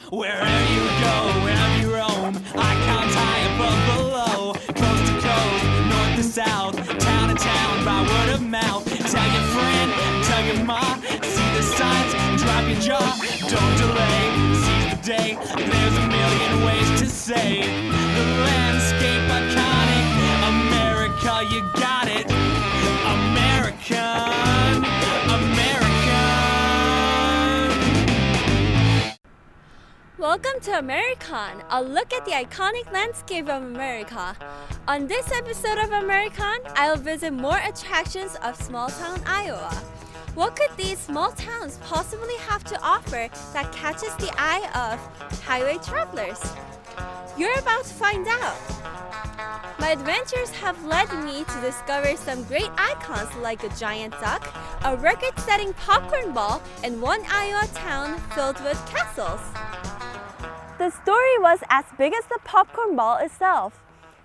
Wherever you go, wherever you roam, icons high above, below, coast to coast, north to south, town to town, by word of mouth. Tell your friend, tell your mom, see the signs, drop your jaw, don't delay, seize the day. There's a million ways to say the landscape iconic. America, you got it. American, American. Welcome to AmerICON, a look at the iconic landscape of America. On this episode of AmerICON, I'll visit more attractions of small-town Iowa. What could these small towns possibly have to offer that catches the eye of highway travelers? You're about to find out. My adventures have led me to discover some great icons like a giant duck, a record-setting popcorn ball, and one Iowa town filled with castles. The story was as big as the popcorn ball itself.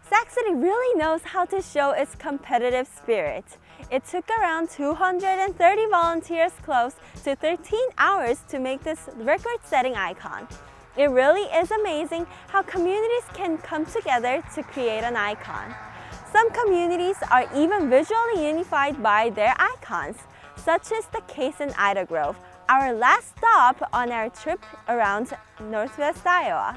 Sac City really knows how to show its competitive spirit. It took around 230 volunteers close to 13 hours to make this record-setting icon. It really is amazing how communities can come together to create an icon. Some communities are even visually unified by their icons, such as the case in Ida Grove, our last stop on our trip around Northwest Iowa.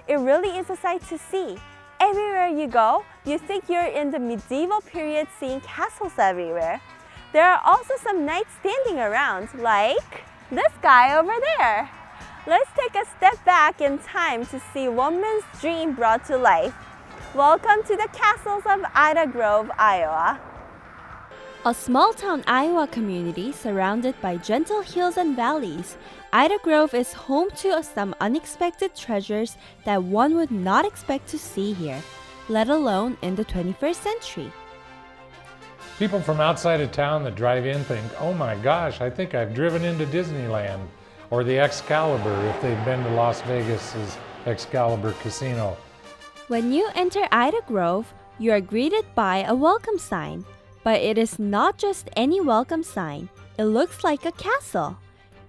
It really is a sight to see. Everywhere you go, you think you're in the medieval period seeing castles everywhere. There are also some knights standing around, like this guy over there. Let's take a step back in time to see one man's dream brought to life. Welcome to the castles of Ida Grove, Iowa. A small-town Iowa community surrounded by gentle hills and valleys, Ida Grove is home to some unexpected treasures that one would not expect to see here, let alone in the 21st century. People from outside of town that drive in think, oh my gosh, I think I've driven into Disneyland, or the Excalibur if they've been to Las Vegas's Excalibur Casino. When you enter Ida Grove, you are greeted by a welcome sign. But it is not just any welcome sign. It looks like a castle.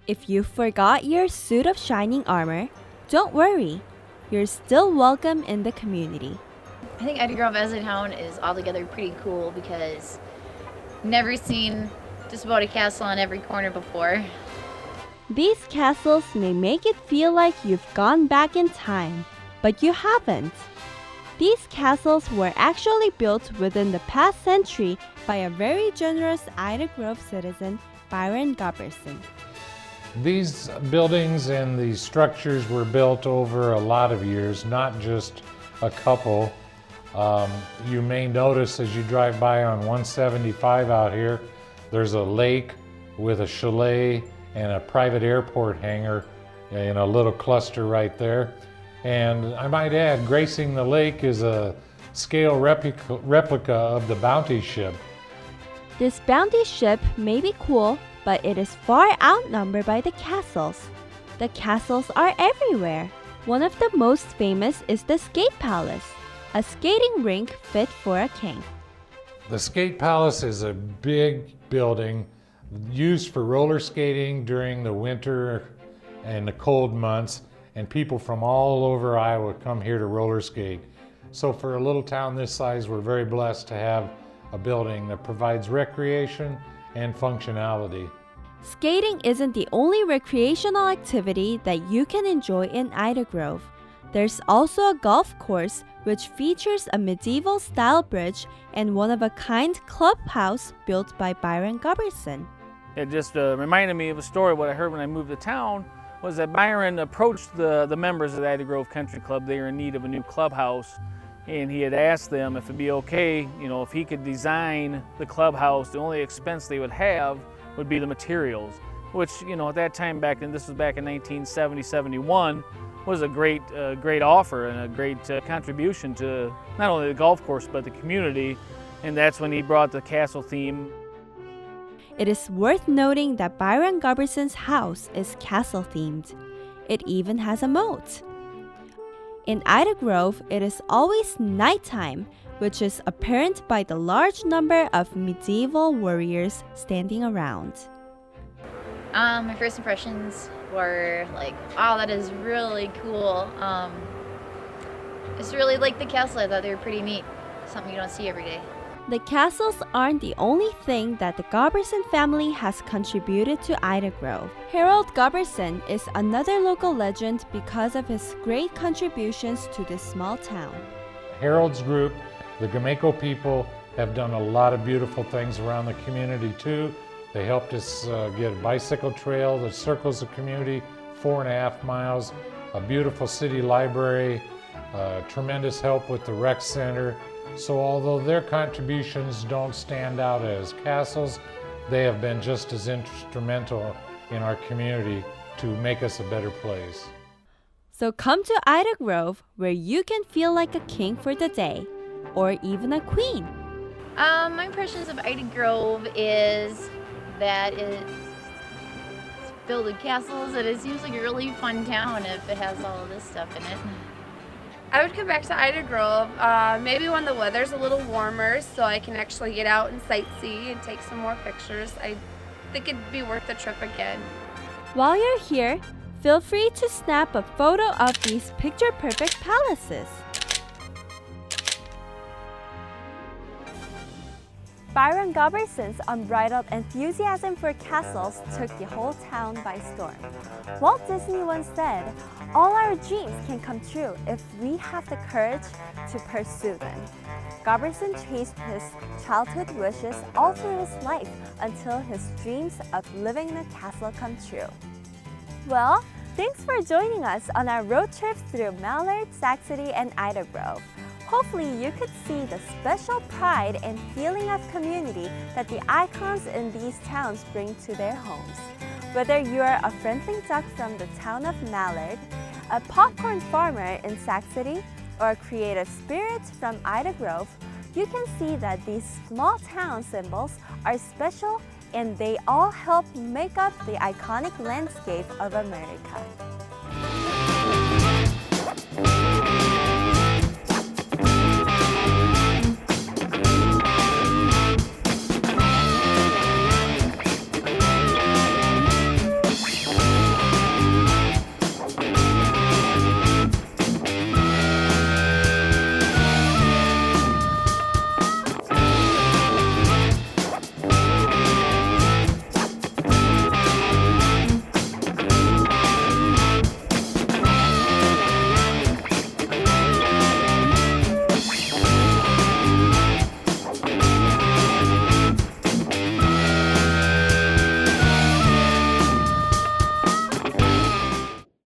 If you forgot your suit of shining armor, don't worry. You're still welcome in the community. I think Ida Grove as a town is altogether pretty cool because I've never seen just about a castle on every corner before. These castles may make it feel like you've gone back in time, but you haven't. These castles were actually built within the past century by a very generous Ida Grove citizen, Byron Garson. These buildings and these structures were built over a lot of years, not just a couple. You may notice as you drive by on 175 out here, there's a lake with a chalet and a private airport hangar in a little cluster right there. And I might add, gracing the lake is a scale replica of the Bounty ship. This Bounty ship may be cool, but it is far outnumbered by the castles. The castles are everywhere. One of the most famous is the Scape Palace, a skating rink fit for a king. The Scape Palace is a big building used for roller skating during the winter and the cold months. And people from all over Iowa come here to roller skate. So for a little town this size, we're very blessed to have a building that provides recreation and functionality. Skating isn't the only recreational activity that you can enjoy in Ida Grove. There's also a golf course which features a medieval-style bridge and one-of-a-kind clubhouse built by Byron Garson. It just reminded me of a story what I heard when I moved to town. Was that Byron approached the members of the Ida Grove Country Club. They were in need of a new clubhouse, and he had asked them if it'd be okay, if he could design the clubhouse. The only expense they would have would be the materials, which, at that time back then, this was back in 1970-71, was a great offer and a great contribution to not only the golf course, but the community. And that's when he brought the castle theme. It is worth noting that Byron Garson's house is castle-themed. It even has a moat. In Ida Grove, it is always nighttime, which is apparent by the large number of medieval warriors standing around. My first impressions were like, wow, that is really cool. It's really like the castle. I thought they were pretty neat. Something you don't see every day. The castles aren't the only thing that the Garson family has contributed to Ida Grove. Harold Garson is another local legend because of his great contributions to this small town. Harold's group, the Gameco people, have done a lot of beautiful things around the community too. They helped us get a bicycle trail that circles the community 4.5 miles, a beautiful city library, tremendous help with the rec center. So although their contributions don't stand out as castles, they have been just as instrumental in our community to make us a better place. So come to Ida Grove, where you can feel like a king for the day, or even a queen. My impressions of Ida Grove is that it's filled with castles, and it seems like a really fun town if it has all of this stuff in it. I would come back to Ida Grove, maybe when the weather's a little warmer so I can actually get out and sightsee and take some more pictures. I think it'd be worth the trip again. While you're here, feel free to snap a photo of these picture-perfect palaces. Byron Garson's unbridled enthusiasm for castles took the whole town by storm. Walt Disney once said, "All our dreams can come true if we have the courage to pursue them." Garson chased his childhood wishes all through his life until his dreams of living in a castle come true. Well, thanks for joining us on our road trip through Mallard, Sac City, and Ida Grove. Hopefully you could see the special pride and feeling of community that the icons in these towns bring to their homes. Whether you're a friendly duck from the town of Mallard, a popcorn farmer in Sac City, or a creative spirit from Ida Grove, you can see that these small town symbols are special and they all help make up the iconic landscape of America.